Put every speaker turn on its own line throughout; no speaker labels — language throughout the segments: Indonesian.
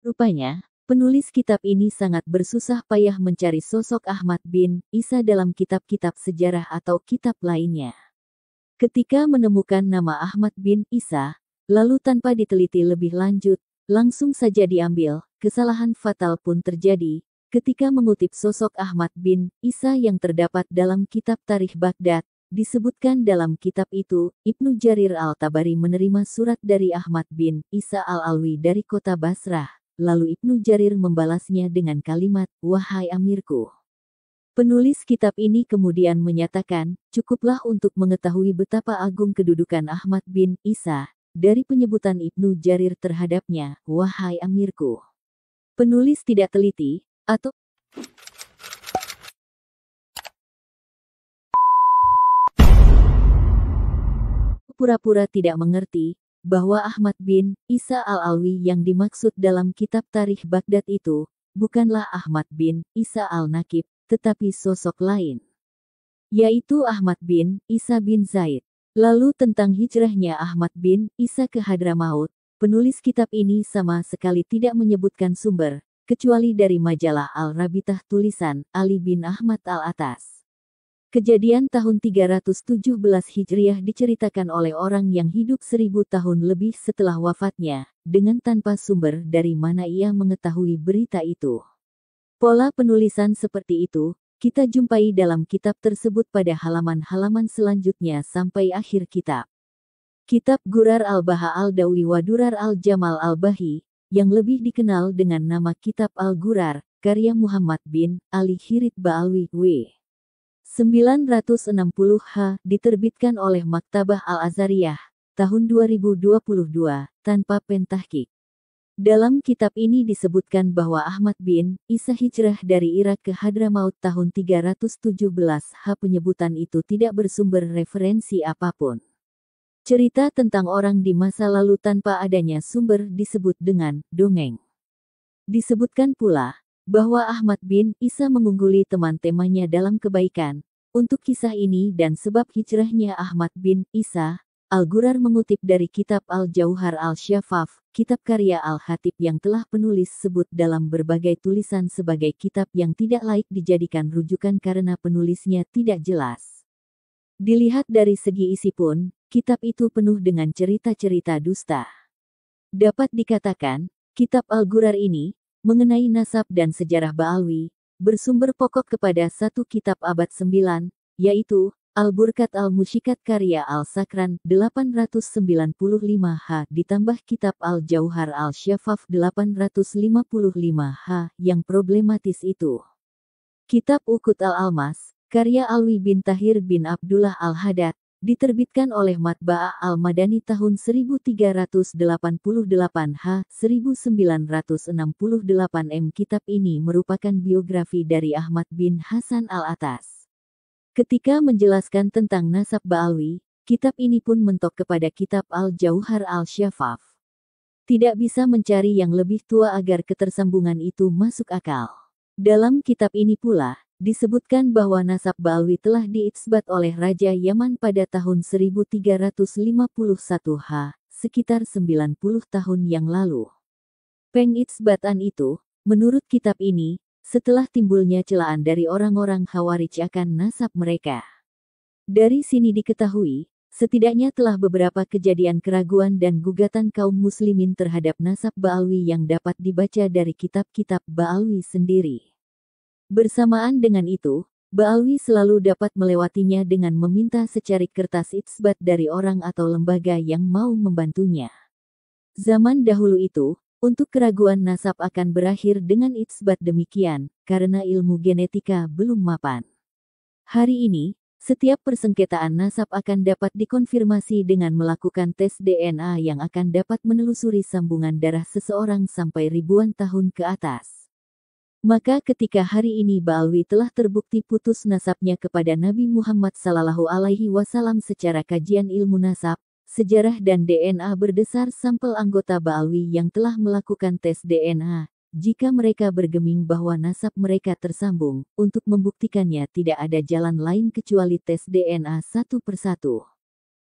Rupanya, penulis kitab ini sangat bersusah payah mencari sosok Ahmad bin Isa dalam kitab-kitab sejarah atau kitab lainnya. Ketika menemukan nama Ahmad bin Isa, lalu tanpa diteliti lebih lanjut, langsung saja diambil, kesalahan fatal pun terjadi, ketika mengutip sosok Ahmad bin Isa yang terdapat dalam kitab Tarikh Baghdad. Disebutkan dalam kitab itu, Ibnu Jarir al-Tabari menerima surat dari Ahmad bin Isa al-Alwi dari kota Basrah, lalu Ibnu Jarir membalasnya dengan kalimat, "Wahai amirku." Penulis kitab ini kemudian menyatakan, cukuplah untuk mengetahui betapa agung kedudukan Ahmad bin Isa, dari penyebutan Ibnu Jarir terhadapnya, "Wahai amirku." Penulis tidak teliti, atau pura-pura tidak mengerti, bahwa Ahmad bin Isa al-Alwi yang dimaksud dalam kitab Tarikh Baghdad itu, bukanlah Ahmad bin Isa al-Nakib, tetapi sosok lain, yaitu Ahmad bin Isa bin Zaid. Lalu tentang hijrahnya Ahmad bin Isa ke Hadramaut, penulis kitab ini sama sekali tidak menyebutkan sumber, kecuali dari majalah Al-Rabitah tulisan Ali bin Ahmad al-Atas. Kejadian tahun 317 Hijriah diceritakan oleh orang yang hidup 1000 tahun lebih setelah wafatnya, dengan tanpa sumber dari mana ia mengetahui berita itu. Pola penulisan seperti itu, kita jumpai dalam kitab tersebut pada halaman-halaman selanjutnya sampai akhir kitab. Kitab Gurar al-Baha al-Dawi wa Durar al-Jamal al-Bahi, yang lebih dikenal dengan nama Kitab Al-Gurar, karya Muhammad bin Ali Hirid Ba'alwi W. 960H, diterbitkan oleh Maktabah Al-Azhariyah, tahun 2022, tanpa pentahqiq. Dalam kitab ini disebutkan bahwa Ahmad bin Isa hijrah dari Irak ke Hadramaut tahun 317H. Penyebutan itu tidak bersumber referensi apapun. Cerita tentang orang di masa lalu tanpa adanya sumber disebut dengan dongeng. Disebutkan pula, bahwa Ahmad bin Isa mengungguli teman-temannya dalam kebaikan. Untuk kisah ini dan sebab hijrahnya Ahmad bin Isa, Al-Gurar mengutip dari kitab Al-Jauhar Al-Syafaf, kitab karya Al-Khatib yang telah penulis sebut dalam berbagai tulisan sebagai kitab yang tidak laik dijadikan rujukan karena penulisnya tidak jelas. Dilihat dari segi isi pun, kitab itu penuh dengan cerita-cerita dusta. Dapat dikatakan, kitab Al-Gurar ini, mengenai nasab dan sejarah Ba'alwi, bersumber pokok kepada satu kitab abad 9, yaitu Al-Burkat Al-Musyikat karya Al-Sakran 895H ditambah kitab Al-Jauhar Al-Syafaf 855H yang problematis itu. Kitab Uqud Al-Almas, karya Alwi bin Tahir bin Abdullah Al-Haddad, diterbitkan oleh Matba'ah Al-Madani tahun 1388H, 1968 Kitab ini merupakan biografi dari Ahmad bin Hasan Al-Atas. Ketika menjelaskan tentang nasab Ba'alwi, kitab ini pun mentok kepada kitab Al-Jauhar Al-Syafaf. Tidak bisa mencari yang lebih tua agar ketersambungan itu masuk akal. Dalam kitab ini pula, disebutkan bahwa nasab Ba'alwi telah diitsbat oleh Raja Yaman pada tahun 1351H, sekitar 90 tahun yang lalu. Pengitsbatan itu, menurut kitab ini, setelah timbulnya celaan dari orang-orang Khawarij akan nasab mereka. Dari sini diketahui, setidaknya telah beberapa kejadian keraguan dan gugatan kaum muslimin terhadap nasab Ba'alwi yang dapat dibaca dari kitab-kitab Ba'alwi sendiri. Bersamaan dengan itu, Ba'alwi selalu dapat melewatinya dengan meminta secarik kertas itsbat dari orang atau lembaga yang mau membantunya. Zaman dahulu itu, untuk keraguan nasab akan berakhir dengan itsbat demikian, karena ilmu genetika belum mapan. Hari ini, setiap persengketaan nasab akan dapat dikonfirmasi dengan melakukan tes DNA yang akan dapat menelusuri sambungan darah seseorang sampai ribuan tahun ke atas. Maka ketika hari ini Ba'alwi telah terbukti putus nasabnya kepada Nabi Muhammad SAW secara kajian ilmu nasab, sejarah dan DNA berdasar sampel anggota Ba'alwi yang telah melakukan tes DNA, jika mereka bergeming bahwa nasab mereka tersambung, untuk membuktikannya tidak ada jalan lain kecuali tes DNA satu persatu.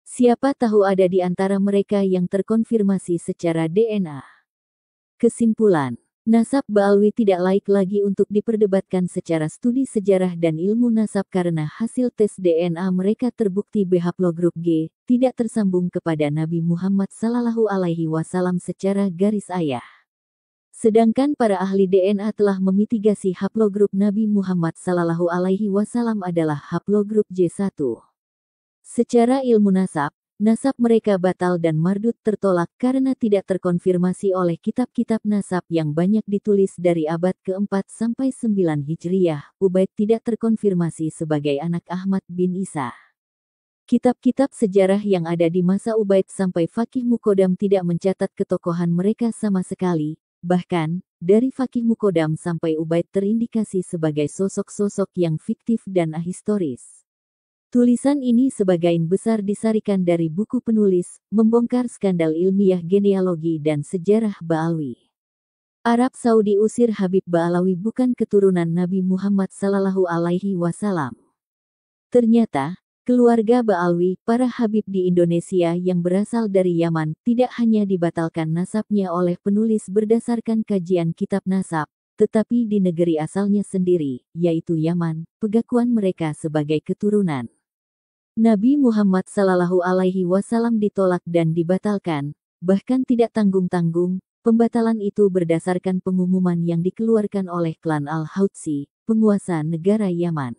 Siapa tahu ada di antara mereka yang terkonfirmasi secara DNA. Kesimpulan, nasab Ba'alwi tidak laik lagi untuk diperdebatkan secara studi sejarah dan ilmu nasab karena hasil tes DNA mereka terbukti berhaplogrup G, tidak tersambung kepada Nabi Muhammad SAW secara garis ayah. Sedangkan para ahli DNA telah memitigasi haplogrup Nabi Muhammad SAW adalah haplogrup J1. Secara ilmu nasab mereka batal dan mardud tertolak karena tidak terkonfirmasi oleh kitab-kitab nasab yang banyak ditulis dari abad ke-4 sampai 9 Hijriyah. Ubaid tidak terkonfirmasi sebagai anak Ahmad bin Isa. Kitab-kitab sejarah yang ada di masa Ubaid sampai Fakih Muqaddam tidak mencatat ketokohan mereka sama sekali. Bahkan, dari Fakih Muqaddam sampai Ubaid terindikasi sebagai sosok-sosok yang fiktif dan ahistoris. Tulisan ini sebagian besar disarikan dari buku penulis, membongkar skandal ilmiah genealogi dan sejarah Ba'alwi. Arab Saudi usir Habib Ba'alawi bukan keturunan Nabi Muhammad SAW. Ternyata, keluarga Ba'alwi, para Habib di Indonesia yang berasal dari Yaman, tidak hanya dibatalkan nasabnya oleh penulis berdasarkan kajian kitab nasab, tetapi di negeri asalnya sendiri, yaitu Yaman, pengakuan mereka sebagai keturunan Nabi Muhammad SAW ditolak dan dibatalkan, bahkan tidak tanggung-tanggung. Pembatalan itu berdasarkan pengumuman yang dikeluarkan oleh klan Al-Hutsi, penguasa negara Yaman.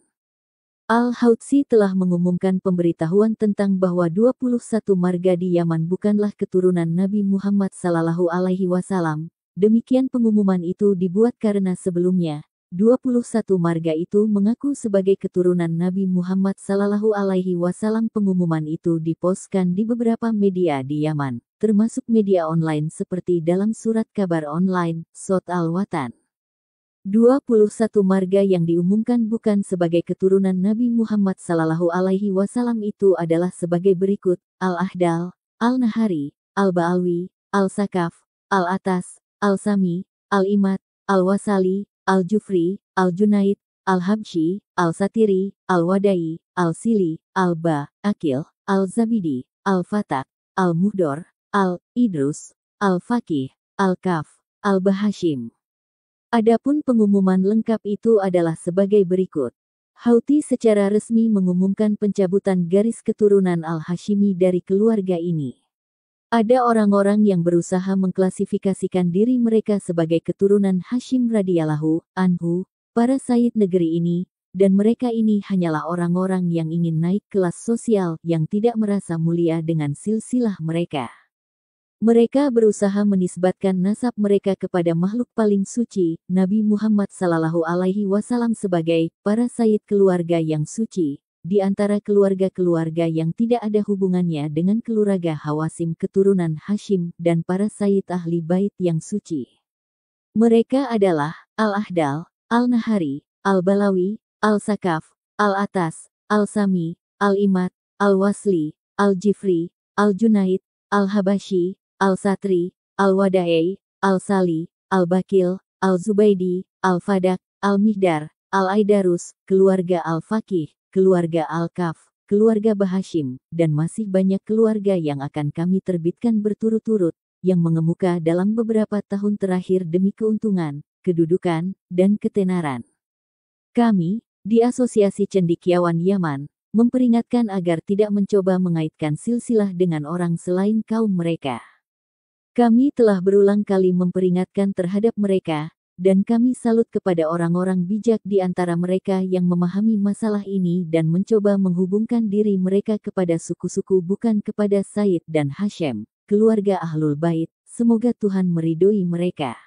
Al-Hutsi telah mengumumkan pemberitahuan tentang bahwa 21 marga di Yaman bukanlah keturunan Nabi Muhammad SAW. Demikian pengumuman itu dibuat karena sebelumnya 21 marga itu mengaku sebagai keturunan Nabi Muhammad SAW. Pengumuman itu diposkan di beberapa media di Yaman, termasuk media online seperti dalam surat kabar online, Sot Al-Watan. 21 marga yang diumumkan bukan sebagai keturunan Nabi Muhammad SAW itu adalah sebagai berikut: Al-Ahdal, Al-Nahari, Al-Ba'alwi, Al-Sakaf, Al-Atas, Al-Sami, Al-Imad, Al-Wasali, Al-Jufri, Al-Junaid, Al-Habsyi, Al-Satiri, Al-Wadai, Al-Sili, Al-Ba, Akil, Al-Zabidi, Al-Fatak, Al-Muhdor, Al-Idrus, Al-Faqih, Al-Kaf, Al-Bahashim. Adapun pengumuman lengkap itu adalah sebagai berikut. Houthi secara resmi mengumumkan pencabutan garis keturunan Al-Hashimi dari keluarga ini. Ada orang-orang yang berusaha mengklasifikasikan diri mereka sebagai keturunan Hashim radhiyallahu anhu, para sayyid negeri ini, dan mereka ini hanyalah orang-orang yang ingin naik kelas sosial yang tidak merasa mulia dengan silsilah mereka. Mereka berusaha menisbatkan nasab mereka kepada makhluk paling suci, Nabi Muhammad SAW sebagai para sayyid keluarga yang suci, di antara keluarga-keluarga yang tidak ada hubungannya dengan keluarga Hawasim keturunan Hashim dan para sayyid ahli bait yang suci. Mereka adalah Al-Ahdal, Al-Nahari, Al-Balawi, Al-Sakaf, Al-Atas, Al-Sami, Al-Imad, Al-Wasli, Al-Jifri, Al-Junaid, Al-Habashi, Al-Satri, Al-Wadai, Al-Sali, Al-Bakil, Al-Zubaidi, Al-Fadak, Al-Mihdar, Al-Aidarus, keluarga Al-Faqih, keluarga Al-Kaf, keluarga Bahashim, dan masih banyak keluarga yang akan kami terbitkan berturut-turut, yang mengemuka dalam beberapa tahun terakhir demi keuntungan, kedudukan, dan ketenaran. Kami, di Asosiasi Cendekiawan Yaman, memperingatkan agar tidak mencoba mengaitkan silsilah dengan orang selain kaum mereka. Kami telah berulang kali memperingatkan terhadap mereka, dan kami salut kepada orang-orang bijak di antara mereka yang memahami masalah ini dan mencoba menghubungkan diri mereka kepada suku-suku bukan kepada Said dan Hashim, keluarga Ahlul Bait. Semoga Tuhan meridhoi mereka.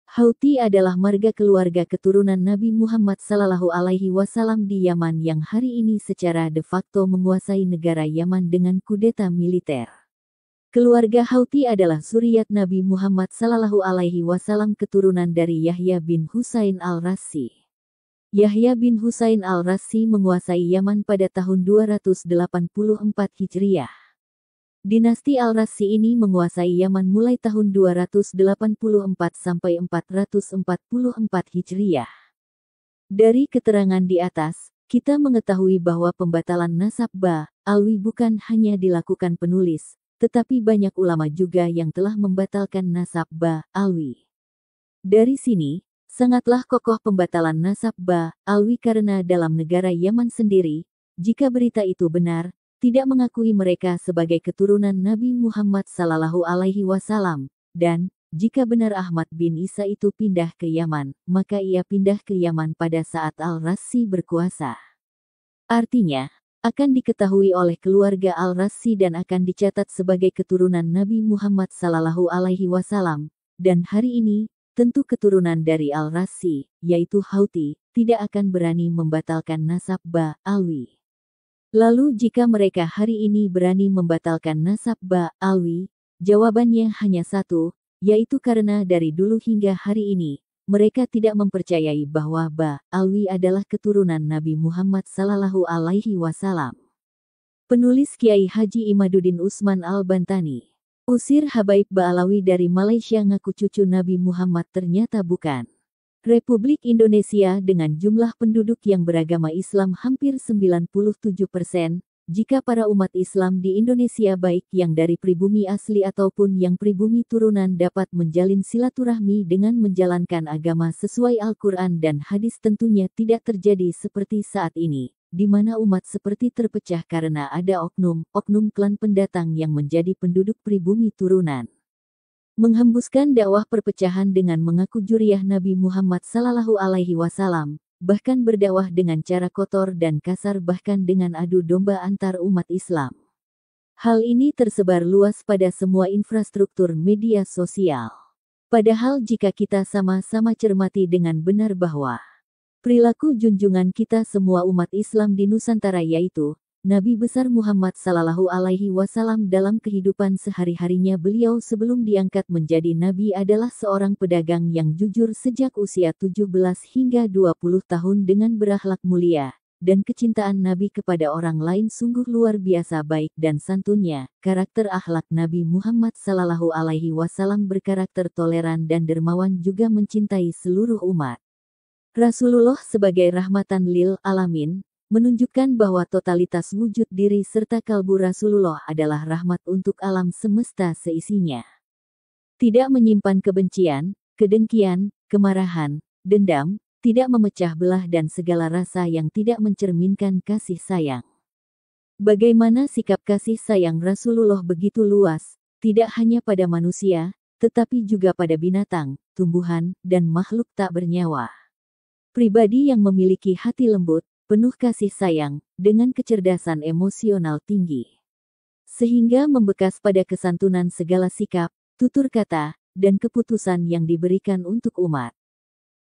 Houthi adalah marga keluarga keturunan Nabi Muhammad SAW di Yaman yang hari ini secara de facto menguasai negara Yaman dengan kudeta militer. Keluarga Houthi adalah zuriat Nabi Muhammad SAW keturunan dari Yahya bin Husain al-Rassi. Yahya bin Husain al-Rassi menguasai Yaman pada tahun 284 Hijriah. Dinasti al-Rassi ini menguasai Yaman mulai tahun 284 sampai 444 Hijriah. Dari keterangan di atas, kita mengetahui bahwa pembatalan nasab Ba'alwi bukan hanya dilakukan penulis, tetapi banyak ulama juga yang telah membatalkan nasab Ba Alwi. Dari sini, sangatlah kokoh pembatalan nasab Ba Alwi karena dalam negara Yaman sendiri, jika berita itu benar, tidak mengakui mereka sebagai keturunan Nabi Muhammad Sallallahu Alaihi Wasallam, dan jika benar Ahmad bin Isa itu pindah ke Yaman, maka ia pindah ke Yaman pada saat Al-Rassi berkuasa. Artinya, akan diketahui oleh keluarga Al-Rassi dan akan dicatat sebagai keturunan Nabi Muhammad Sallallahu Alaihi Wasallam, dan hari ini, tentu keturunan dari Al-Rassi, yaitu Houthi, tidak akan berani membatalkan nasab Ba Alwi. Lalu jika mereka hari ini berani membatalkan nasab Ba Alwi, jawabannya hanya satu, yaitu karena dari dulu hingga hari ini, mereka tidak mempercayai bahwa Ba Alwi adalah keturunan Nabi Muhammad Sallallahu Alaihi Wasallam. Penulis Kiai Haji Imaduddin Usman Al-Bantani. Usir Habaib Ba Alawi dari Malaysia ngaku cucu Nabi Muhammad ternyata bukan. Republik Indonesia dengan jumlah penduduk yang beragama Islam hampir 97%, jika para umat Islam di Indonesia baik yang dari pribumi asli ataupun yang pribumi turunan dapat menjalin silaturahmi dengan menjalankan agama sesuai Al-Quran dan hadis tentunya tidak terjadi seperti saat ini, di mana umat seperti terpecah karena ada oknum klan pendatang yang menjadi penduduk pribumi turunan. Menghembuskan dakwah perpecahan dengan mengaku juriyah Nabi Muhammad Sallallahu Alaihi Wasallam, bahkan berdakwah dengan cara kotor dan kasar bahkan dengan adu domba antar umat Islam. Hal ini tersebar luas pada semua infrastruktur media sosial. Padahal jika kita sama-sama cermati dengan benar bahwa perilaku junjungan kita semua umat Islam di Nusantara yaitu Nabi besar Muhammad Sallallahu Alaihi Wasallam dalam kehidupan sehari-harinya beliau sebelum diangkat menjadi Nabi adalah seorang pedagang yang jujur sejak usia 17 hingga 20 tahun dengan berakhlak mulia, dan kecintaan Nabi kepada orang lain sungguh luar biasa baik dan santunnya. Karakter akhlak Nabi Muhammad Sallallahu Alaihi Wasallam berkarakter toleran dan dermawan juga mencintai seluruh umat. Rasulullah sebagai rahmatan lil alamin, menunjukkan bahwa totalitas wujud diri serta kalbu Rasulullah adalah rahmat untuk alam semesta seisinya. Tidak menyimpan kebencian, kedengkian, kemarahan, dendam, tidak memecah belah dan segala rasa yang tidak mencerminkan kasih sayang. Bagaimana sikap kasih sayang Rasulullah begitu luas, tidak hanya pada manusia, tetapi juga pada binatang, tumbuhan, dan makhluk tak bernyawa. Pribadi yang memiliki hati lembut, penuh kasih sayang, dengan kecerdasan emosional tinggi. Sehingga membekas pada kesantunan segala sikap, tutur kata, dan keputusan yang diberikan untuk umat.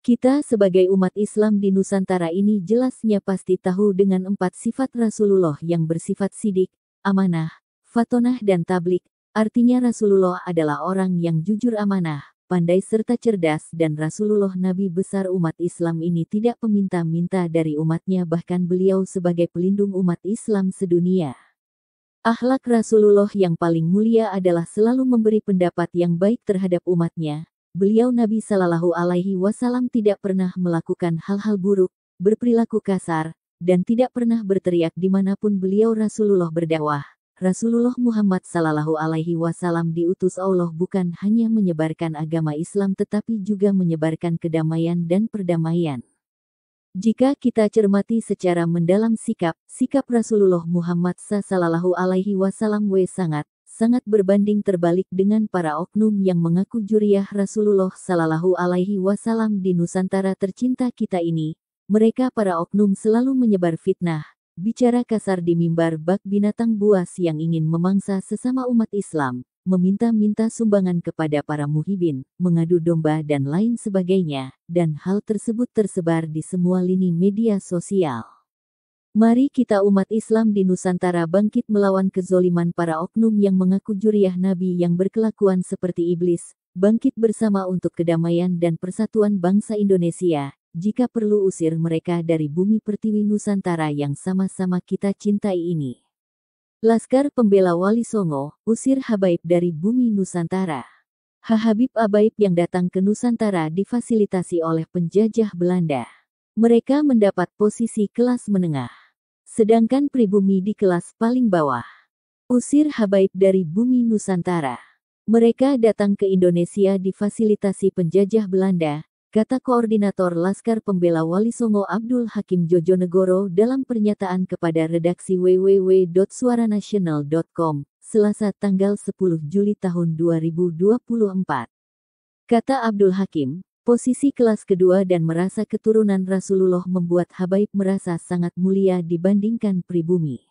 Kita sebagai umat Islam di Nusantara ini jelasnya pasti tahu dengan 4 sifat Rasulullah yang bersifat sidik, amanah, fatonah dan tablik. Artinya Rasulullah adalah orang yang jujur amanah, pandai serta cerdas dan Rasulullah Nabi besar umat Islam ini tidak meminta-minta dari umatnya bahkan beliau sebagai pelindung umat Islam sedunia. Akhlak Rasulullah yang paling mulia adalah selalu memberi pendapat yang baik terhadap umatnya. Beliau Nabi Sallallahu Alaihi Wasallam tidak pernah melakukan hal-hal buruk, berperilaku kasar, dan tidak pernah berteriak dimanapun beliau Rasulullah berdakwah. Rasulullah Muhammad Sallallahu Alaihi Wasallam diutus Allah bukan hanya menyebarkan agama Islam tetapi juga menyebarkan kedamaian dan perdamaian. Jika kita cermati secara mendalam sikap Rasulullah Muhammad Sallallahu Alaihi Wasallam sangat berbanding terbalik dengan para oknum yang mengaku juriyah Rasulullah Sallallahu Alaihi Wasallam di Nusantara tercinta kita ini. Mereka para oknum selalu menyebar fitnah, bicara kasar di mimbar bak binatang buas yang ingin memangsa sesama umat Islam, meminta-minta sumbangan kepada para muhibin, mengadu domba dan lain sebagainya, dan hal tersebut tersebar di semua lini media sosial. Mari kita umat Islam di Nusantara bangkit melawan kezoliman para oknum yang mengaku juriyah Nabi yang berkelakuan seperti iblis, bangkit bersama untuk kedamaian dan persatuan bangsa Indonesia. Jika perlu usir mereka dari bumi pertiwi Nusantara yang sama-sama kita cintai ini. Laskar Pembela Wali Songo, usir Habaib dari bumi Nusantara. Habib Abaib yang datang ke Nusantara difasilitasi oleh penjajah Belanda. Mereka mendapat posisi kelas menengah. Sedangkan pribumi di kelas paling bawah. Usir habaib dari bumi Nusantara. Mereka datang ke Indonesia difasilitasi penjajah Belanda, kata Koordinator Laskar Pembela Wali Songo Abdul Hakim Jojonegoro dalam pernyataan kepada redaksi www.suaranasional.com, Selasa tanggal 10 Juli tahun 2024. Kata Abdul Hakim, posisi kelas kedua dan merasa keturunan Rasulullah membuat habaib merasa sangat mulia dibandingkan pribumi.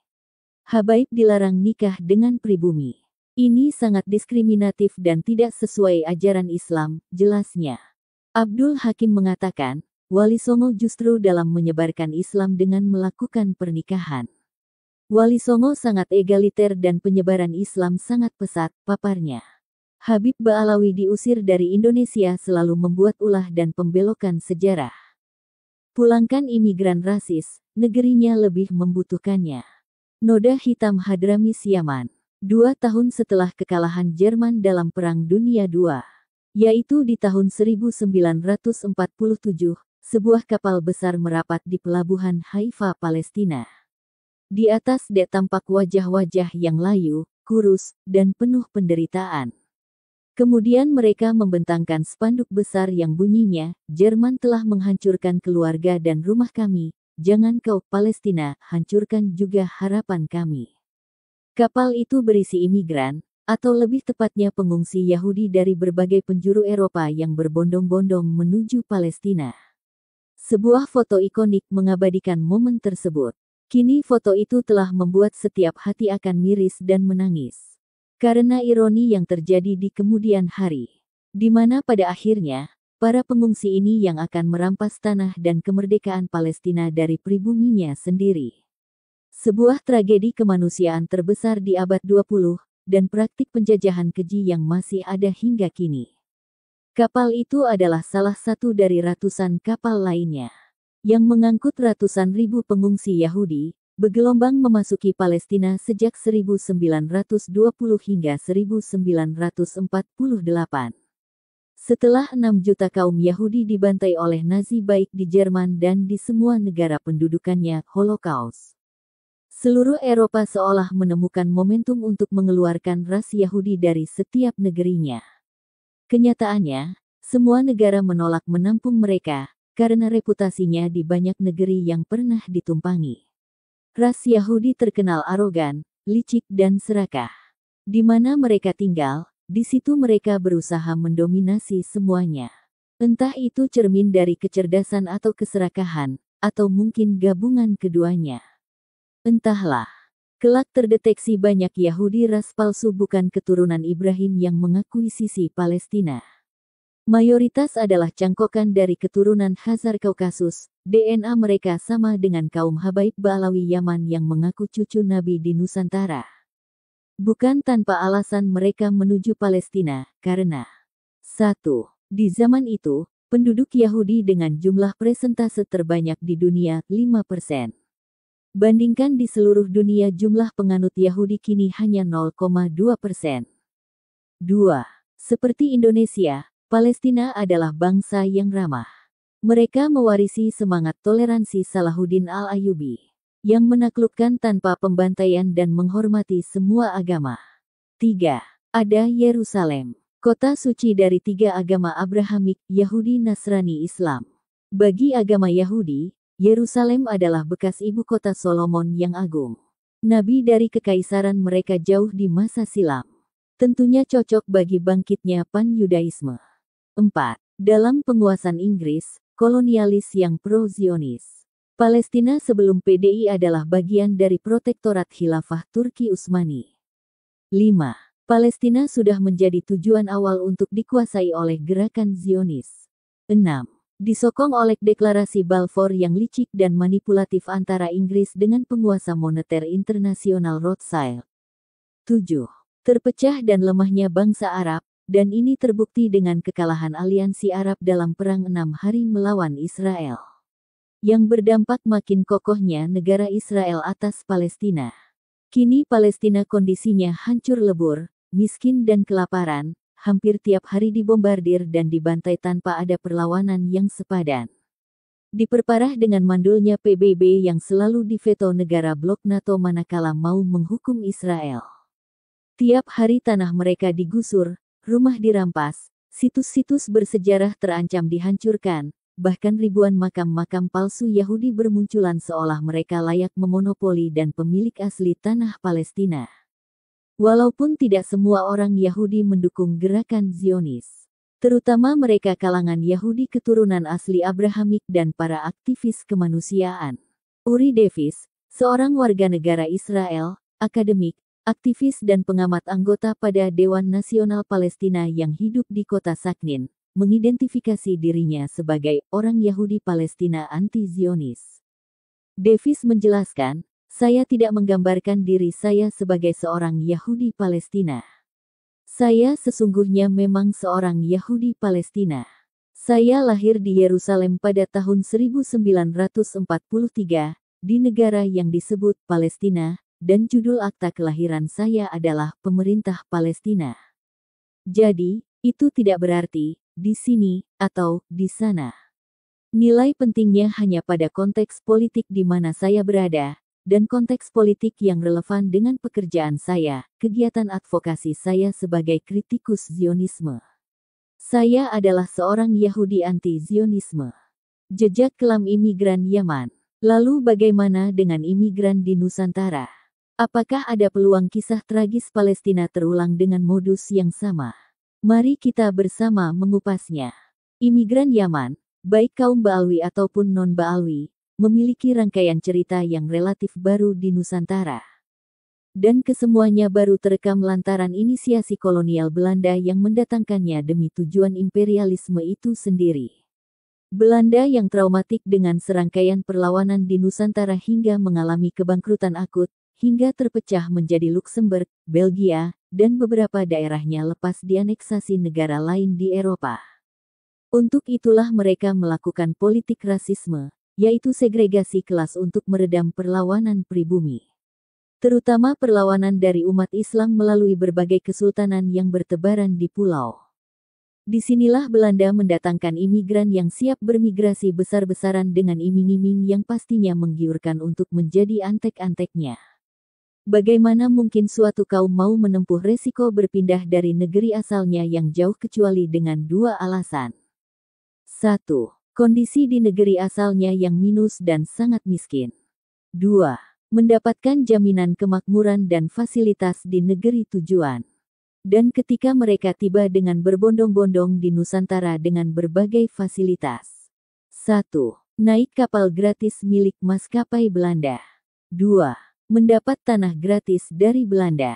Habaib dilarang nikah dengan pribumi. Ini sangat diskriminatif dan tidak sesuai ajaran Islam, jelasnya. Abdul Hakim mengatakan, Wali Songo justru dalam menyebarkan Islam dengan melakukan pernikahan. Wali Songo sangat egaliter dan penyebaran Islam sangat pesat, paparnya. Habib Ba'alawi diusir dari Indonesia selalu membuat ulah dan pembelokan sejarah. Pulangkan imigran rasis, negerinya lebih membutuhkannya. Noda hitam Hadramis Yaman. 2 tahun setelah kekalahan Jerman dalam Perang Dunia II, yaitu di tahun 1947, sebuah kapal besar merapat di pelabuhan Haifa, Palestina. Di atas dek tampak wajah-wajah yang layu, kurus, dan penuh penderitaan. Kemudian mereka membentangkan spanduk besar yang bunyinya, Jerman telah menghancurkan keluarga dan rumah kami. Jangan kau Palestina, hancurkan juga harapan kami. Kapal itu berisi imigran, atau lebih tepatnya pengungsi Yahudi dari berbagai penjuru Eropa yang berbondong-bondong menuju Palestina. Sebuah foto ikonik mengabadikan momen tersebut. Kini foto itu telah membuat setiap hati akan miris dan menangis. Karena ironi yang terjadi di kemudian hari, di mana pada akhirnya, para pengungsi ini yang akan merampas tanah dan kemerdekaan Palestina dari pribuminya sendiri. Sebuah tragedi kemanusiaan terbesar di abad 20, dan praktik penjajahan keji yang masih ada hingga kini. Kapal itu adalah salah satu dari ratusan kapal lainnya, yang mengangkut ratusan ribu pengungsi Yahudi, bergelombang memasuki Palestina sejak 1920 hingga 1948. Setelah 6 juta kaum Yahudi dibantai oleh Nazi baik di Jerman dan di semua negara pendudukannya, Holocaust. Seluruh Eropa seolah menemukan momentum untuk mengeluarkan ras Yahudi dari setiap negerinya. Kenyataannya, semua negara menolak menampung mereka, karena reputasinya di banyak negeri yang pernah ditumpangi. Ras Yahudi terkenal arogan, licik dan serakah. Di mana mereka tinggal, di situ mereka berusaha mendominasi semuanya. Entah itu cermin dari kecerdasan atau keserakahan, atau mungkin gabungan keduanya. Entahlah. Kelak terdeteksi banyak Yahudi ras palsu bukan keturunan Ibrahim yang mengakuisisi Palestina. Mayoritas adalah cangkokan dari keturunan Khazar Kaukasus. DNA mereka sama dengan kaum Habaib Ba'alawi Yaman yang mengaku cucu Nabi di Nusantara. Bukan tanpa alasan mereka menuju Palestina, karena 1. Di zaman itu, penduduk Yahudi dengan jumlah persentase terbanyak di dunia, 5%. Bandingkan di seluruh dunia jumlah penganut Yahudi kini hanya 0,2%. 2. Seperti Indonesia, Palestina adalah bangsa yang ramah. Mereka mewarisi semangat toleransi Salahuddin Al-Ayyubi, yang menaklukkan tanpa pembantaian dan menghormati semua agama. 3. Ada Yerusalem, kota suci dari 3 agama Abrahamik, Yahudi, Nasrani, Islam. Bagi agama Yahudi, Yerusalem adalah bekas ibu kota Solomon yang agung. Nabi dari kekaisaran mereka jauh di masa silam. Tentunya cocok bagi bangkitnya Pan-Yudaisme. 4. Dalam penguasaan Inggris, kolonialis yang pro-Zionis. Palestina sebelum PDI adalah bagian dari protektorat Khilafah Turki Utsmani. 5. Palestina sudah menjadi tujuan awal untuk dikuasai oleh gerakan Zionis. 6. Disokong oleh deklarasi Balfour yang licik dan manipulatif antara Inggris dengan penguasa moneter internasional Rothschild. 7. Terpecah dan lemahnya bangsa Arab, dan ini terbukti dengan kekalahan aliansi Arab dalam Perang 6 Hari melawan Israel, yang berdampak makin kokohnya negara Israel atas Palestina. Kini Palestina kondisinya hancur lebur, miskin dan kelaparan, hampir tiap hari dibombardir dan dibantai tanpa ada perlawanan yang sepadan. Diperparah dengan mandulnya PBB yang selalu diveto negara blok NATO manakala mau menghukum Israel. Tiap hari tanah mereka digusur, rumah dirampas, situs-situs bersejarah terancam dihancurkan, bahkan ribuan makam-makam palsu Yahudi bermunculan seolah mereka layak memonopoli dan pemilik asli tanah Palestina. Walaupun tidak semua orang Yahudi mendukung gerakan Zionis, terutama mereka kalangan Yahudi keturunan asli Abrahamik dan para aktivis kemanusiaan. Uri Davis, seorang warga negara Israel, akademik, aktivis dan pengamat anggota pada Dewan Nasional Palestina yang hidup di kota Saknin, mengidentifikasi dirinya sebagai orang Yahudi Palestina anti-Zionis. Davis menjelaskan, "Saya tidak menggambarkan diri saya sebagai seorang Yahudi Palestina. Saya sesungguhnya memang seorang Yahudi Palestina. Saya lahir di Yerusalem pada tahun 1943, di negara yang disebut Palestina, dan judul akta kelahiran saya adalah Pemerintah Palestina. Jadi, itu tidak berarti di sini atau di sana. Nilai pentingnya hanya pada konteks politik di mana saya berada, dan konteks politik yang relevan dengan pekerjaan saya, kegiatan advokasi saya sebagai kritikus Zionisme. Saya adalah seorang Yahudi anti-Zionisme." Jejak kelam imigran Yaman. Lalu bagaimana dengan imigran di Nusantara? Apakah ada peluang kisah tragis Palestina terulang dengan modus yang sama? Mari kita bersama mengupasnya. Imigran Yaman, baik kaum Ba'alwi ataupun non-Ba'alwi, memiliki rangkaian cerita yang relatif baru di Nusantara. Dan kesemuanya baru terekam lantaran inisiasi kolonial Belanda yang mendatangkannya demi tujuan imperialisme itu sendiri. Belanda yang traumatik dengan serangkaian perlawanan di Nusantara hingga mengalami kebangkrutan akut, hingga terpecah menjadi Luxembourg, Belgia, dan beberapa daerahnya lepas dianeksasi negara lain di Eropa. Untuk itulah mereka melakukan politik rasisme, yaitu segregasi kelas untuk meredam perlawanan pribumi. Terutama perlawanan dari umat Islam melalui berbagai kesultanan yang bertebaran di pulau. Disinilah Belanda mendatangkan imigran yang siap bermigrasi besar-besaran dengan iming-iming yang pastinya menggiurkan untuk menjadi antek-anteknya. Bagaimana mungkin suatu kaum mau menempuh resiko berpindah dari negeri asalnya yang jauh kecuali dengan dua alasan. 1. Kondisi di negeri asalnya yang minus dan sangat miskin. 2. Mendapatkan jaminan kemakmuran dan fasilitas di negeri tujuan. Dan ketika mereka tiba dengan berbondong-bondong di Nusantara dengan berbagai fasilitas. 1. Naik kapal gratis milik maskapai Belanda. 2. Mendapat tanah gratis dari Belanda.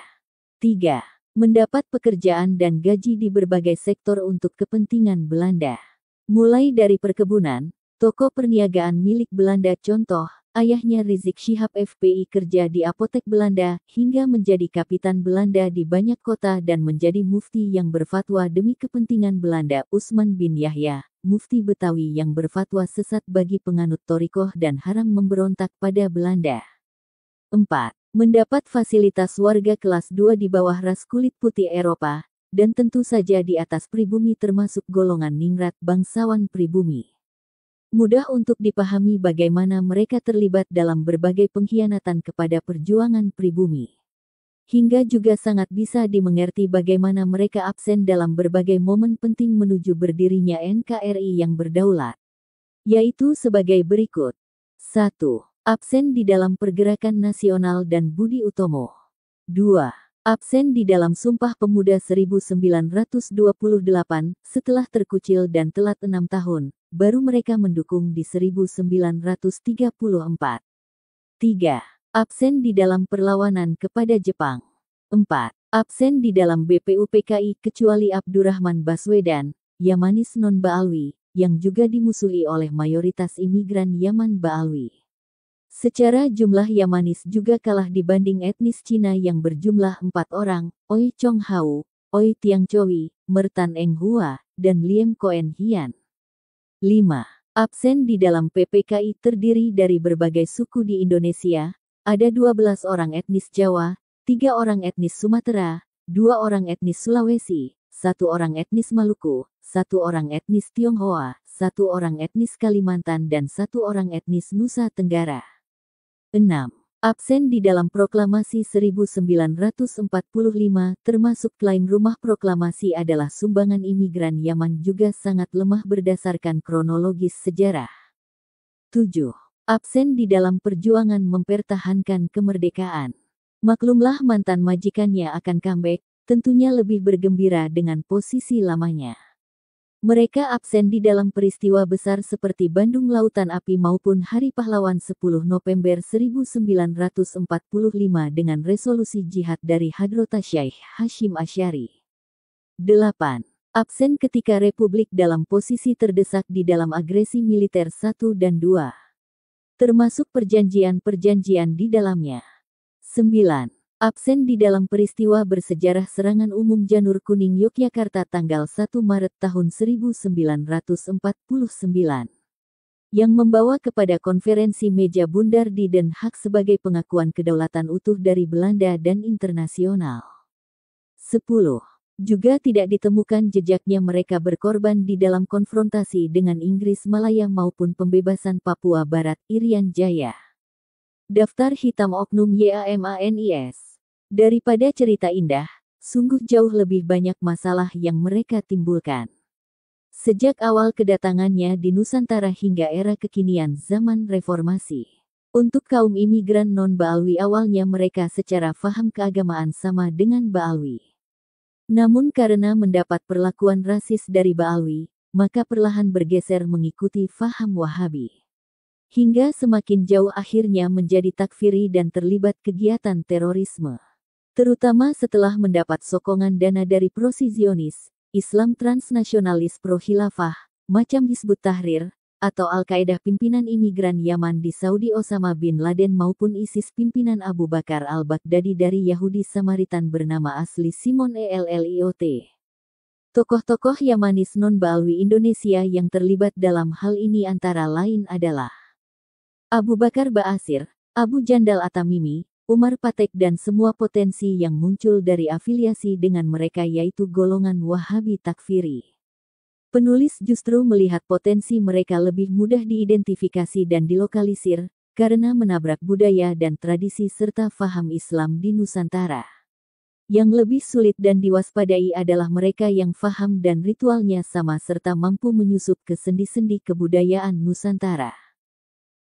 3. Mendapat pekerjaan dan gaji di berbagai sektor untuk kepentingan Belanda. Mulai dari perkebunan, toko perniagaan milik Belanda contoh, ayahnya Rizik Syihab FPI kerja di apotek Belanda, hingga menjadi kapitan Belanda di banyak kota dan menjadi mufti yang berfatwa demi kepentingan Belanda Usman bin Yahya, mufti Betawi yang berfatwa sesat bagi penganut Thorikoh dan haram memberontak pada Belanda. 4. Mendapat fasilitas warga kelas 2 di bawah ras kulit putih Eropa, dan tentu saja di atas pribumi termasuk golongan ningrat bangsawan pribumi. Mudah untuk dipahami bagaimana mereka terlibat dalam berbagai pengkhianatan kepada perjuangan pribumi. Hingga juga sangat bisa dimengerti bagaimana mereka absen dalam berbagai momen penting menuju berdirinya NKRI yang berdaulat. Yaitu sebagai berikut. 1. Absen di dalam Pergerakan Nasional dan Budi Utomo. 2. Absen di dalam Sumpah Pemuda 1928, setelah terkucil dan telat 6 tahun, baru mereka mendukung di 1934. 3. Absen di dalam perlawanan kepada Jepang. 4. Absen di dalam BPUPKI kecuali Abdurrahman Baswedan, Yamanis non-Ba'alwi, yang juga dimusuhi oleh mayoritas imigran Yaman Ba'alwi. Secara jumlah Yamanis juga kalah dibanding etnis Cina yang berjumlah 4 orang, Oi Chong Hao, Oi Tiang Chowi, Mertan Eng Hua, dan Liem Koen Hian. 5. Absen di dalam PPKI terdiri dari berbagai suku di Indonesia, ada 12 orang etnis Jawa, 3 orang etnis Sumatera, 2 orang etnis Sulawesi, 1 orang etnis Maluku, 1 orang etnis Tionghoa, 1 orang etnis Kalimantan dan 1 orang etnis Nusa Tenggara. 6. Absen di dalam proklamasi 1945, termasuk klaim rumah proklamasi adalah sumbangan imigran Yaman juga sangat lemah berdasarkan kronologis sejarah. 7. Absen di dalam perjuangan mempertahankan kemerdekaan. Maklumlah mantan majikannya akan comeback, tentunya lebih bergembira dengan posisi lamanya. Mereka absen di dalam peristiwa besar seperti Bandung Lautan Api maupun Hari Pahlawan 10 November 1945 dengan resolusi jihad dari Hadrota Syekh Hashim Asy'ari. 8. Absen ketika Republik dalam posisi terdesak di dalam agresi militer 1 dan 2. Termasuk perjanjian-perjanjian di dalamnya. 9. Absen di dalam peristiwa bersejarah serangan umum Janur Kuning Yogyakarta tanggal 1 Maret tahun 1949. Yang membawa kepada konferensi meja bundar di Den Haag sebagai pengakuan kedaulatan utuh dari Belanda dan internasional. 10. Juga tidak ditemukan jejaknya mereka berkorban di dalam konfrontasi dengan Inggris Malaya maupun pembebasan Papua Barat Irian Jaya. Daftar hitam oknum YAMANIS. Daripada cerita indah, sungguh jauh lebih banyak masalah yang mereka timbulkan. Sejak awal kedatangannya di Nusantara hingga era kekinian zaman reformasi. Untuk kaum imigran non-Baalwi awalnya mereka secara faham keagamaan sama dengan Baalwi. Namun karena mendapat perlakuan rasis dari Baalwi, maka perlahan bergeser mengikuti faham Wahabi. Hingga semakin jauh akhirnya menjadi takfiri dan terlibat kegiatan terorisme. Terutama setelah mendapat sokongan dana dari prosi Zionis, Islam transnasionalis pro-khilafah, macam Hizbut Tahrir, atau Al-Qaeda pimpinan imigran Yaman di Saudi Osama bin Laden maupun ISIS pimpinan Abu Bakar al-Baghdadi dari Yahudi Samaritan bernama asli Simon Elliot. Tokoh-tokoh Yamanis non-Baalwi Indonesia yang terlibat dalam hal ini antara lain adalah Abu Bakar Ba'asyir, Abu Jandal At-Tamimi, Umar Patek dan semua potensi yang muncul dari afiliasi dengan mereka yaitu golongan Wahabi takfiri. Penulis justru melihat potensi mereka lebih mudah diidentifikasi dan dilokalisir, karena menabrak budaya dan tradisi serta faham Islam di Nusantara. Yang lebih sulit dan diwaspadai adalah mereka yang faham dan ritualnya sama serta mampu menyusup ke sendi-sendi kebudayaan Nusantara.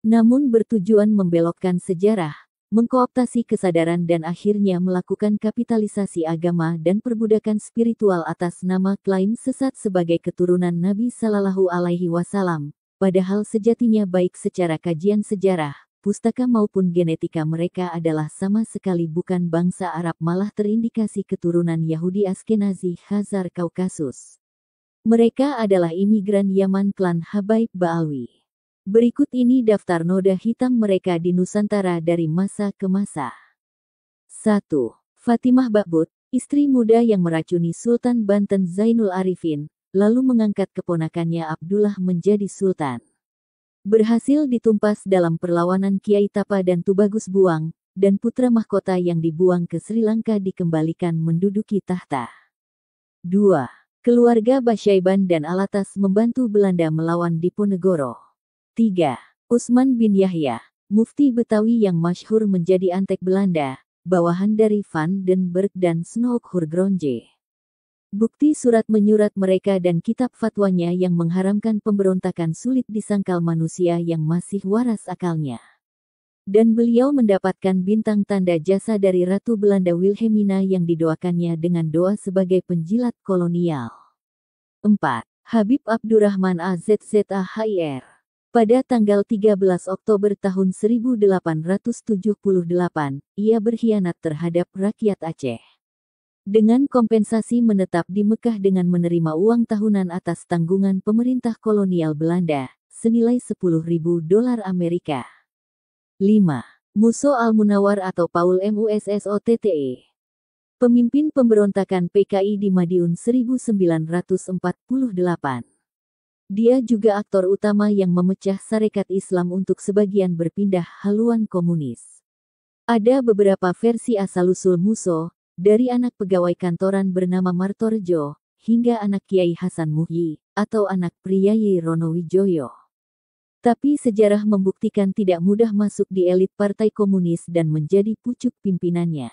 Namun bertujuan membelokkan sejarah, mengkooptasi kesadaran dan akhirnya melakukan kapitalisasi agama dan perbudakan spiritual atas nama klaim sesat sebagai keturunan Nabi Sallallahu Alaihi Wasallam, padahal sejatinya baik secara kajian sejarah, pustaka maupun genetika mereka adalah sama sekali bukan bangsa Arab malah terindikasi keturunan Yahudi Askenazi Khazar Kaukasus. Mereka adalah imigran Yaman klan Habaib Baalwi. Berikut ini daftar noda hitam mereka di Nusantara dari masa ke masa. 1. Fatimah Ba'but, istri muda yang meracuni Sultan Banten Zainul Arifin, lalu mengangkat keponakannya Abdullah menjadi sultan. Berhasil ditumpas dalam perlawanan Kiai Tapa dan Tubagus Buang, dan putra mahkota yang dibuang ke Sri Lanka dikembalikan menduduki tahta. 2. Keluarga Basyaiban dan Alatas membantu Belanda melawan Diponegoro. 3. Usman bin Yahya, mufti Betawi yang masyhur menjadi antek Belanda, bawahan dari Van den Berg dan Snoeck-Hurgronje. Bukti surat menyurat mereka dan kitab fatwanya yang mengharamkan pemberontakan sulit disangkal manusia yang masih waras akalnya. Dan beliau mendapatkan bintang tanda jasa dari Ratu Belanda Wilhelmina yang didoakannya dengan doa sebagai penjilat kolonial. 4. Habib Abdurrahman AZZAHIR. Pada tanggal 13 Oktober tahun 1878, ia berkhianat terhadap rakyat Aceh. Dengan kompensasi menetap di Mekah dengan menerima uang tahunan atas tanggungan pemerintah kolonial Belanda, senilai $10.000 Amerika. 5. Musso Al-Munawar atau Paul Mussottte. Pemimpin pemberontakan PKI di Madiun 1948. Dia juga aktor utama yang memecah Sarekat Islam untuk sebagian berpindah haluan komunis. Ada beberapa versi asal-usul Musso, dari anak pegawai kantoran bernama Martorejo, hingga anak Kiai Hasan Muhyi, atau anak Priyayi Ronowijoyo. Tapi sejarah membuktikan tidak mudah masuk di elit Partai Komunis dan menjadi pucuk pimpinannya.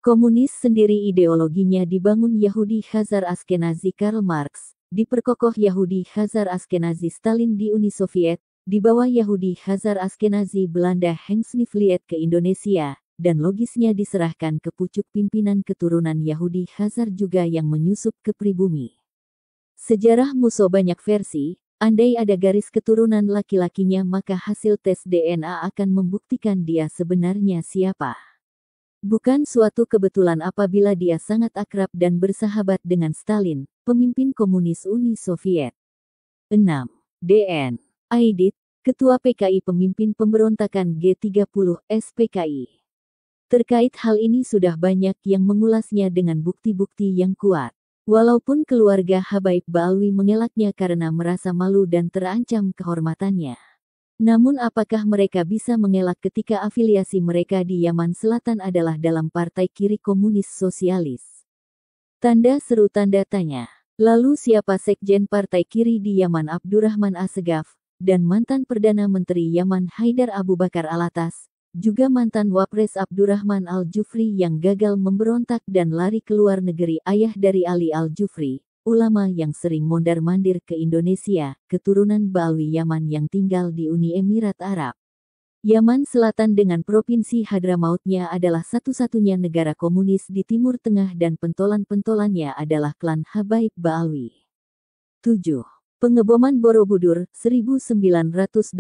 Komunis sendiri ideologinya dibangun Yahudi Khazar Ashkenazi Karl Marx, diperkokoh Yahudi Khazar Ashkenazi Stalin di Uni Soviet, di bawah Yahudi Khazar Ashkenazi Belanda Hans Nivliet ke Indonesia, dan logisnya diserahkan ke pucuk pimpinan keturunan Yahudi Khazar juga yang menyusup ke pribumi. Sejarah Musso banyak versi. Andai ada garis keturunan laki-lakinya maka hasil tes DNA akan membuktikan dia sebenarnya siapa. Bukan suatu kebetulan apabila dia sangat akrab dan bersahabat dengan Stalin, pemimpin komunis Uni Soviet. 6. D.N. Aidit, Ketua PKI pemimpin pemberontakan G30 SPKI. Terkait hal ini sudah banyak yang mengulasnya dengan bukti-bukti yang kuat. Walaupun keluarga Habaib Baalwi mengelaknya karena merasa malu dan terancam kehormatannya. Namun apakah mereka bisa mengelak ketika afiliasi mereka di Yaman Selatan adalah dalam Partai Kiri Komunis Sosialis? Tanda seru tanda tanya. Lalu siapa sekjen Partai Kiri di Yaman Abdurrahman Assegaf, dan mantan Perdana Menteri Yaman Haidar Abu Bakar Alatas, juga mantan Wapres Abdurrahman Al-Jufri yang gagal memberontak dan lari ke luar negeri, ayah dari Ali Al-Jufri, ulama yang sering mondar-mandir ke Indonesia, keturunan Baalwi Yaman yang tinggal di Uni Emirat Arab. Yaman Selatan dengan Provinsi Hadramautnya adalah satu-satunya negara komunis di Timur Tengah dan pentolan-pentolannya adalah klan Habaib Baalwi. 7. Pengeboman Borobudur, 1985,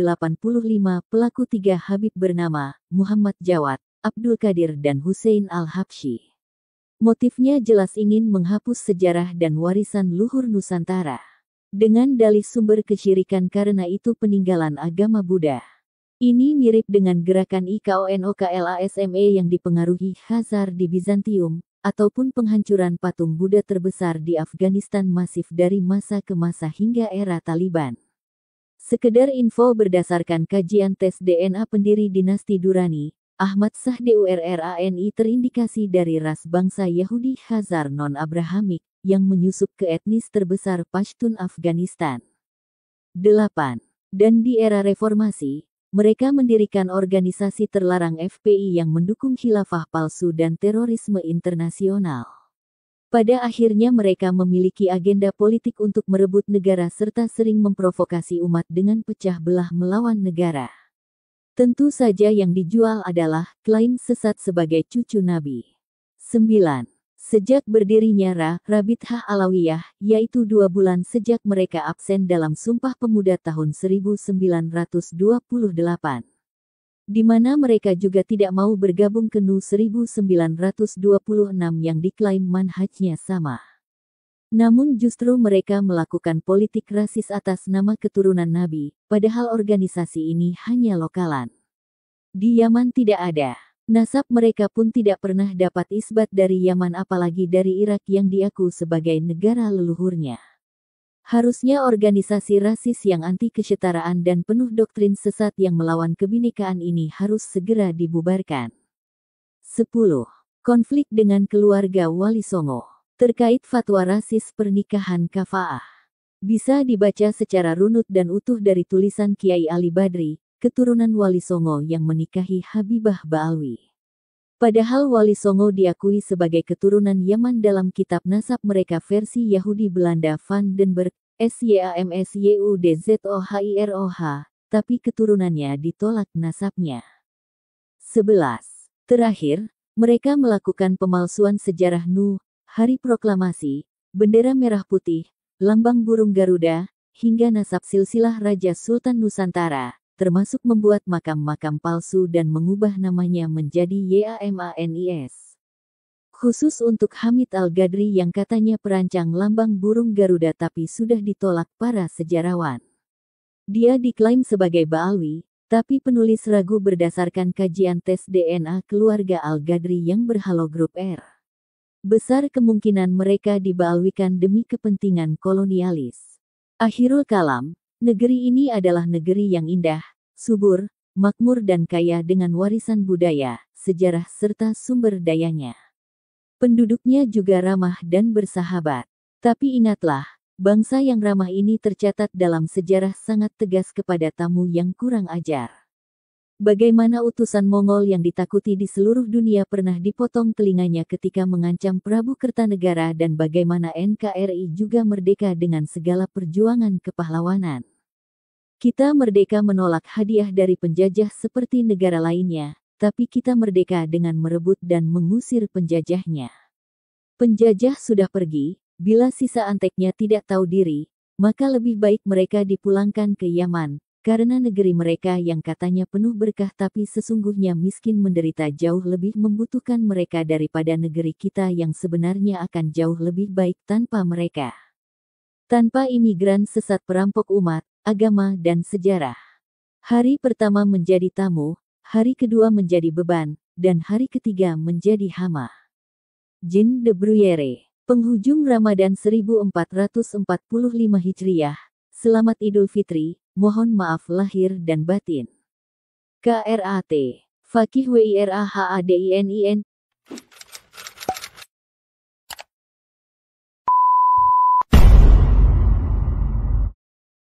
pelaku 3 Habib bernama Muhammad Jawad, Abdul Qadir dan Hussein Al-Habsyi. Motifnya jelas ingin menghapus sejarah dan warisan luhur Nusantara. Dengan dalih sumber kesyirikan karena itu peninggalan agama Buddha. Ini mirip dengan gerakan IKONOKLASME yang dipengaruhi Khazar di Bizantium, ataupun penghancuran patung Buddha terbesar di Afghanistan masif dari masa ke masa hingga era Taliban. Sekedar info berdasarkan kajian tes DNA pendiri dinasti Durrani, Ahmad Shah DURRANI terindikasi dari ras bangsa Yahudi Khazar non-Abrahamik, yang menyusup ke etnis terbesar Pashtun Afghanistan. 8. Dan di era reformasi, mereka mendirikan organisasi terlarang FPI yang mendukung khilafah palsu dan terorisme internasional. Pada akhirnya mereka memiliki agenda politik untuk merebut negara serta sering memprovokasi umat dengan pecah belah melawan negara. Tentu saja yang dijual adalah klaim sesat sebagai cucu Nabi. 9. Sejak berdirinya Rabithah Alawiyah, yaitu 2 bulan sejak mereka absen dalam Sumpah Pemuda tahun 1928. Di mana mereka juga tidak mau bergabung ke NU 1926 yang diklaim manhajnya sama. Namun justru mereka melakukan politik rasis atas nama keturunan Nabi, padahal organisasi ini hanya lokalan. Di Yaman tidak ada. Nasab mereka pun tidak pernah dapat isbat dari Yaman apalagi dari Irak yang diaku sebagai negara leluhurnya. Harusnya organisasi rasis yang anti kesetaraan dan penuh doktrin sesat yang melawan kebinekaan ini harus segera dibubarkan. 10. Konflik dengan keluarga Wali Songo. Terkait fatwa rasis pernikahan kafaah. Bisa dibaca secara runut dan utuh dari tulisan Kiai Ali Badri, keturunan Wali Songo yang menikahi Habibah Baalwi. Padahal Wali Songo diakui sebagai keturunan Yaman dalam kitab nasab mereka versi Yahudi Belanda Van den Berg, SYAMSYUDZOHIROH, tapi keturunannya ditolak nasabnya. 11. Terakhir, mereka melakukan pemalsuan sejarah NU, Hari Proklamasi, bendera merah putih, lambang burung Garuda, hingga nasab silsilah Raja Sultan Nusantara, termasuk membuat makam-makam palsu dan mengubah namanya menjadi YAMANIS. Khusus untuk Hamid Al-Gadri yang katanya perancang lambang burung Garuda tapi sudah ditolak para sejarawan. Dia diklaim sebagai Baalwi, tapi penulis ragu berdasarkan kajian tes DNA keluarga Al-Gadri yang berhalogrup R. Besar kemungkinan mereka dibaalwikan demi kepentingan kolonialis. Akhirul kalam, negeri ini adalah negeri yang indah, subur, makmur dan kaya dengan warisan budaya, sejarah serta sumber dayanya. Penduduknya juga ramah dan bersahabat. Tapi ingatlah, Bangsa yang ramah ini tercatat dalam sejarah sangat tegas kepada tamu yang kurang ajar. Bagaimana utusan Mongol yang ditakuti di seluruh dunia pernah dipotong telinganya ketika mengancam Prabu Kertanegara, dan bagaimana NKRI juga merdeka dengan segala perjuangan kepahlawanan. Kita merdeka menolak hadiah dari penjajah seperti negara lainnya, tapi kita merdeka dengan merebut dan mengusir penjajahnya. Penjajah sudah pergi, bila sisa anteknya tidak tahu diri, maka lebih baik mereka dipulangkan ke Yaman, karena negeri mereka yang katanya penuh berkah tapi sesungguhnya miskin menderita jauh lebih membutuhkan mereka daripada negeri kita yang sebenarnya akan jauh lebih baik tanpa mereka. Tanpa imigran sesat perampok umat, agama dan sejarah. Hari pertama menjadi tamu, hari kedua menjadi beban, dan hari ketiga menjadi hama. Jean de Bruyere, penghujung Ramadan 1445 Hijriah. Selamat Idul Fitri, mohon maaf lahir dan batin. KRAT, Fakih WIRAHADININ